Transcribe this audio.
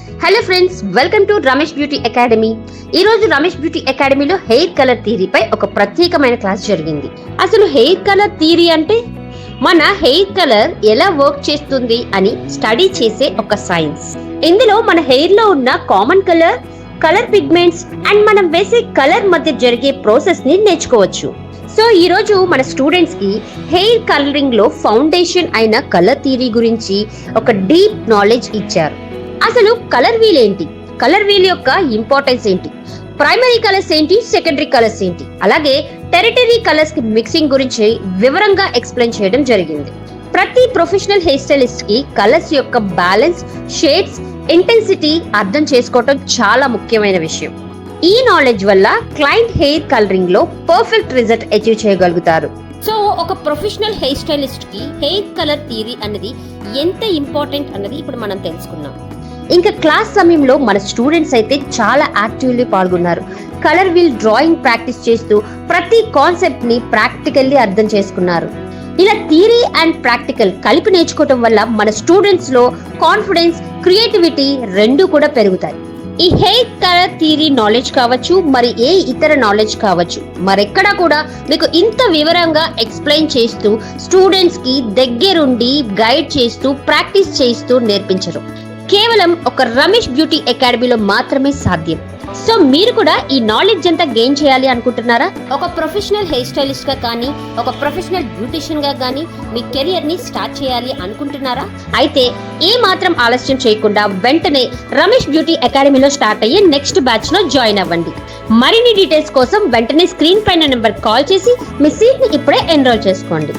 Hello friends, welcome to Ramesh beauty academy. ఈ రోజు Ramesh beauty అకాడమీలో హెయిర్ కలర్ థియరీపై ఒక ప్రత్యేకమైన క్లాస్ జరిగింది. అసలు హెయిర్ కలర్ థియరీ అంటే మన హెయిర్ కలర్ ఎలా వర్క్ చేస్తుంది అని స్టడీ చేసే ఒక సైన్స్. ఇందులో మన హెయిర్ లో ఉన్న కామన్ కలర్ పిగ్మెంట్స్ అండ్ మనం వేసే కలర్ మధ్య జరిగే ప్రాసెస్ ని నేర్చుకోవచ్చు. సో ఈ రోజు మన స్టూడెంట్స్ కి హెయిర్ కలరింగ్ లో ఫౌండేషన్ అయిన కలర్ థియరీ గురించి ఒక డీప్ నాలెడ్జ్ ఇచ్చారు. అసలు కలర్ వీల్ ఏంటి, కలర్ వీల్ యొక్క ఇంపార్టెన్స్ ఏంటి, ప్రైమరీ కలర్స్ ఏంటి, సెకండరీ కలర్స్ ఏంటి, అలాగే టెరిటరీ కలర్స్ కి మిక్సింగ్ గురించి వివరంగా ఎక్స్ప్లెయిన్ చేయడం జరిగింది. ప్రతి ప్రొఫెషనల్ హెయిర్ స్టైలిస్ట్ కి కలర్స్ యొక్క బ్యాలెన్స్, షేడ్స్, ఇంటెన్సిటీ అర్థం చేసుకోవటం చాలా ముఖ్యమైన విషయం. ఈ నాలెడ్జ్ వల్ల క్లయింట్ హెయిర్ కలరింగ్ లో పర్ఫెక్ట్ రిజల్ట్ అచీవ్ చేయగలుగుతారు. సో ఒక ప్రొఫెషనల్ హెయిర్ స్టైలిస్ట్ కి హెయిర్ కలర్ థియరీ అనేది ఎంత ఇంపార్టెంట్ అన్నది ఇప్పుడు మనం తెలుసుకున్నాం. ఇంకా క్లాస్ సమయంలో మన స్టూడెంట్స్ అయితే చాలా యాక్టివ్లీ పాల్గొన్నారు. కలర్ వీల్ డ్రాయింగ్ ప్రాక్టీస్ చేస్తూ ప్రతి కాన్సెప్ట్ ని ప్రాక్టికల్లీ అర్థం చేసుకున్నారు. ఇలా థియరీ అండ్ ప్రాక్టికల్ కలిపి నేర్చుకోవటం వల్ల మన స్టూడెంట్స్ లో కాన్ఫిడెన్స్, క్రియేటివిటీ రెండు కూడా పెరుగుతాయి. ఈ హెయిర్ కలర్ థియరీ నాలెడ్జ్ కావచ్చు, మరి ఏ ఇతర నాలెడ్జ్ కావచ్చు, మరెక్కడా కూడా మీకు ఇంత వివరంగా ఎక్స్ప్లెయిన్ చేస్తూ స్టూడెంట్స్ కి దగ్గరుండి గైడ్ చేస్తూ ప్రాక్టీస్ చేస్తూ నేర్పించరు. కేవలం ఒక రమేష్ బ్యూటీ అకాడమీలో మాత్రమే సాధ్యం. సో మీరు కూడా ఈ నాలెడ్జ్ అంతా గెయిన్ చేయాలి అనుకుంటున్నారా? ఒక ప్రొఫెషనల్ హెయిర్ స్టైలిస్ట్ గా కానీ, ఒక ప్రొఫెషనల్ బ్యూటిషియన్ గా కానీ మీ కెరియర్ ని స్టార్ట్ చేయాలి అనుకుంటున్నారా? అయితే ఏ మాత్రం ఆలస్యం చేయకుండా వెంటనే రమేష్ బ్యూటీ అకాడమీలో స్టార్ట్ అయ్యే నెక్స్ట్ బ్యాచ్ లో జాయిన్ అవ్వండి. మరిన్ని డీటెయిల్స్ కోసం వెంటనే స్క్రీన్ పైన నెంబర్ కాల్ చేసి మీ సీట్ ని ఇప్పుడే ఎన్రోల్ చేసుకోండి.